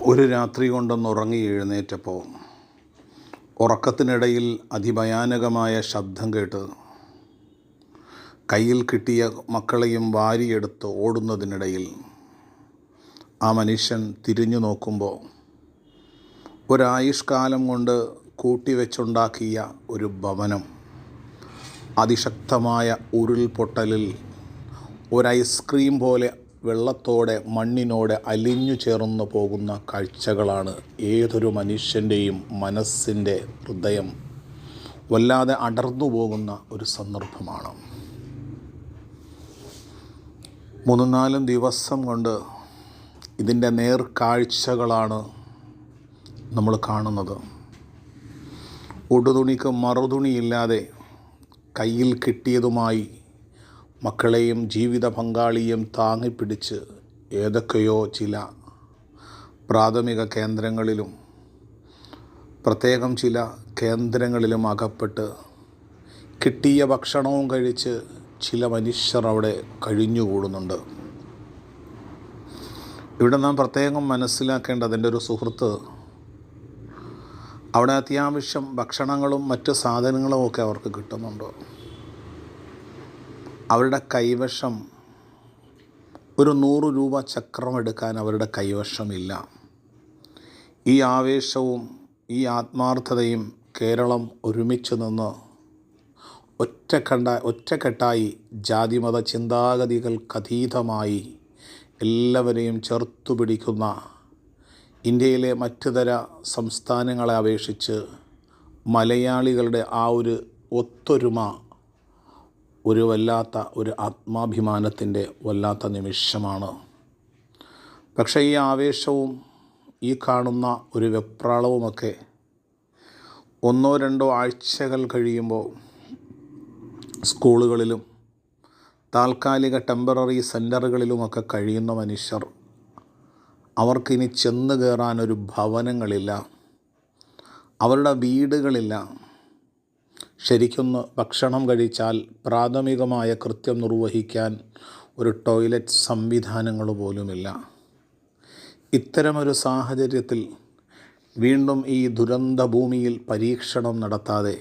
ഒരു രാത്രി കൊണ്ടൊന്നുറങ്ങി എഴുന്നേറ്റപ്പോൾ ഉറക്കത്തിനിടയിൽ അതിഭയാനകമായ ശബ്ദം കേട്ട് കയ്യിൽ കിട്ടിയ മക്കളെയും വാരിയെടുത്ത് ഓടുന്നതിനിടയിൽ ആ മനുഷ്യൻ തിരിഞ്ഞു നോക്കുമ്പോൾ ഒരായുഷ്കാലം കൊണ്ട് കൂട്ടിവെച്ചുണ്ടാക്കിയ ഒരു ഭവനം അതിശക്തമായ ഉരുൾപൊട്ടലിൽ ഒരു ഐസ്ക്രീം പോലെ വെള്ളത്തോടെ മണ്ണിനോടെ അലിഞ്ഞു ചേർന്നു പോകുന്ന കാഴ്ചകളാണ് ഏതൊരു മനുഷ്യൻ്റെയും മനസ്സിൻ്റെ ഹൃദയം വല്ലാതെ അടർന്നു പോകുന്ന ഒരു സന്ദർഭമാണ്. 3-4 ദിവസം കൊണ്ട് ഇതിൻ്റെ നേർക്കാഴ്ചകളാണ് നമ്മൾ കാണുന്നത്. ഉടുതുണിക്ക് മറുതുണിയില്ലാതെ കയ്യിൽ കിട്ടിയതുമായി മക്കളെയും ജീവിത പങ്കാളിയും താങ്ങിപ്പിടിച്ച് ഏതൊക്കെയോ ചില പ്രാഥമിക കേന്ദ്രങ്ങളിലും പ്രത്യേകം ചില കേന്ദ്രങ്ങളിലും അകപ്പെട്ട് കിട്ടിയ ഭക്ഷണവും കഴിച്ച് ചില മനുഷ്യർ അവിടെ കഴിഞ്ഞുകൂടുന്നുണ്ട്. ഇവിടെ നാം പ്രത്യേകം മനസ്സിലാക്കേണ്ടത്, എൻ്റെ ഒരു സുഹൃത്ത് അവിടെ അത്യാവശ്യം ഭക്ഷണങ്ങളും മറ്റ് സാധനങ്ങളും ഒക്കെ അവർക്ക് കിട്ടുന്നുണ്ട്. അവരുടെ കൈവശം ഒരു 100 രൂപ ചക്രം എടുക്കാൻ അവരുടെ കൈവശമില്ല. ഈ ആവേശവും ഈ ആത്മാർത്ഥതയും കേരളം ഒരുമിച്ച് നിന്ന് ഒറ്റക്കെട്ടായി ജാതിമത ചിന്താഗതികൾക്കതീതമായി എല്ലാവരെയും ചേർത്തു പിടിക്കുന്ന ഇന്ത്യയിലെ മറ്റുതര സംസ്ഥാനങ്ങളെ അപേക്ഷിച്ച് മലയാളികളുടെ ആ ഒരു ഒത്തൊരുമ ഒരു വല്ലാത്ത ഒരു ആത്മാഭിമാനത്തിൻ്റെ വല്ലാത്ത നിമിഷമാണ്. പക്ഷേ ഈ ആവേശവും ഈ കാണുന്ന ഒരു വെപ്രാളവുമൊക്കെ 1-2 ആഴ്ചകൾ കഴിയുമ്പോൾ സ്കൂളുകളിലും താൽക്കാലിക ടെമ്പററി സെൻ്ററുകളിലുമൊക്കെ കഴിയുന്ന മനുഷ്യർ, അവർക്കിനി ചെന്ന് കയറാനൊരു ഭവനങ്ങളില്ല, അവരുടെ വീടുകളില്ല. ശരിക്കൊന്ന് ഭക്ഷണം കഴിച്ചാൽ പ്രാഥമികമായ കൃത്യം നിർവഹിക്കാൻ ഒരു ടോയ്ലറ്റ് സംവിധാനങ്ങൾ പോലുമില്ല. ഇത്തരമൊരു സാഹചര്യത്തിൽ വീണ്ടും ഈ ദുരന്ത ഭൂമിയിൽ പരീക്ഷണം നടത്താതെ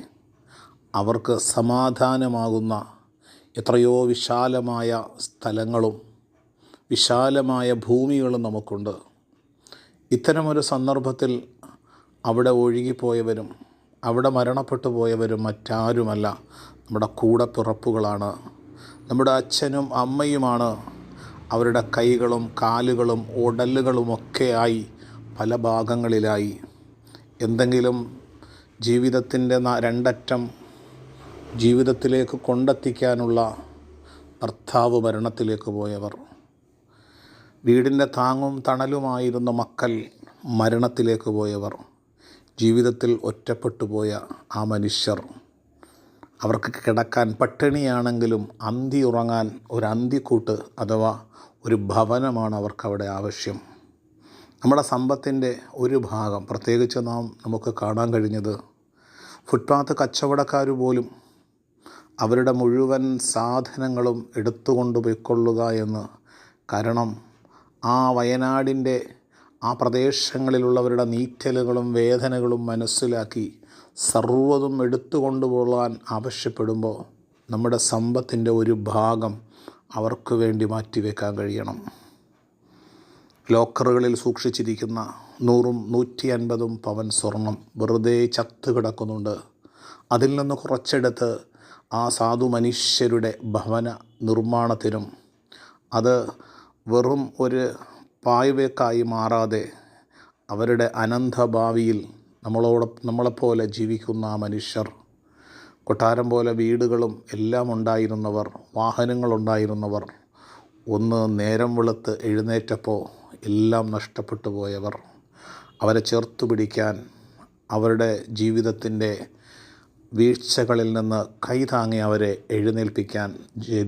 അവർക്ക് സമാധാനമാകുന്ന എത്രയോ വിശാലമായ സ്ഥലങ്ങളും വിശാലമായ ഭൂമികളും നമുക്കുണ്ട്. ഇത്തരമൊരു സന്ദർഭത്തിൽ അവിടെ ഒഴുകിപ്പോയവരും അവിടെ മരണപ്പെട്ടു പോയവരും മറ്റാരുമല്ല, നമ്മുടെ കൂടപ്പിറപ്പുകളാണ്, നമ്മുടെ അച്ഛനും അമ്മയുമാണ്. അവരുടെ കൈകളും കാലുകളും ഉടലുകളുമൊക്കെയായി പല ഭാഗങ്ങളിലായി എന്തെങ്കിലും ജീവിതത്തിൻ്റെ 2 അറ്റം ജീവിതത്തിലേക്ക് കൊണ്ടെത്തിക്കാനുള്ള ഭർത്താവ് മരണത്തിലേക്ക് പോയവർ, വീടിൻ്റെ താങ്ങും തണലുമായിരുന്ന മക്കൾ മരണത്തിലേക്ക് പോയവർ, ജീവിതത്തിൽ ഒറ്റപ്പെട്ടു പോയ ആ മനുഷ്യർ, അവർക്ക് കിടക്കാൻ പട്ടിണിയാണെങ്കിലും അന്തി ഉറങ്ങാൻ ഒരു അന്തിക്കൂട്ട് അഥവാ ഒരു ഭവനമാണ് അവർക്കവിടെ ആവശ്യം. നമ്മുടെ സമ്പത്തിൻ്റെ ഒരു ഭാഗം പ്രത്യേകിച്ച് നമുക്ക് കാണാൻ കഴിഞ്ഞത് ഫുട്പാത്ത് കച്ചവടക്കാർ പോലും അവരുടെ മുഴുവൻ സാധനങ്ങളും എടുത്തുകൊണ്ട് പോയിക്കൊള്ളുക എന്ന്. കാരണം ആ വയനാടിൻ്റെ ആ പ്രദേശങ്ങളിലുള്ളവരുടെ നീറ്റലുകളും വേദനകളും മനസ്സിലാക്കി സർവ്വതും എടുത്തുകൊണ്ടുപോകാൻ ആവശ്യപ്പെടുമ്പോൾ നമ്മുടെ സമ്പത്തിൻ്റെ ഒരു ഭാഗം അവർക്ക് വേണ്ടി മാറ്റിവെക്കാൻ കഴിയണം. ലോക്കറുകളിൽ സൂക്ഷിച്ചിരിക്കുന്ന 100-150 പവൻ സ്വർണം വെറുതെ ചത്തു കിടക്കുന്നുണ്ട്. അതിൽ നിന്ന് കുറച്ചെടുത്ത് ആ സാധു മനുഷ്യരുടെ ഭവന നിർമ്മാണത്തിനും അത് വെറും ഒരു പായ്വേക്കായി മാറാതെ അവരുടെ അനന്തഭാവിയിൽ നമ്മളെപ്പോലെ ജീവിക്കുന്ന ആ മനുഷ്യർ, കൊട്ടാരം പോലെ വീടുകളും എല്ലാം ഉണ്ടായിരുന്നവർ, വാഹനങ്ങളുണ്ടായിരുന്നവർ, ഒന്ന് നേരം വെളുത്ത് എഴുന്നേറ്റപ്പോൾ എല്ലാം നഷ്ടപ്പെട്ടു പോയവർ, അവരെ ചേർത്തു പിടിക്കാൻ, അവരുടെ ജീവിതത്തിൻ്റെ വീഴ്ചകളിൽ നിന്ന് കൈതാങ്ങി അവരെ എഴുന്നേൽപ്പിക്കാൻ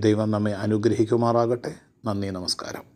ദൈവം നമ്മെ അനുഗ്രഹിക്കുമാറാകട്ടെ. നന്ദി, നമസ്കാരം.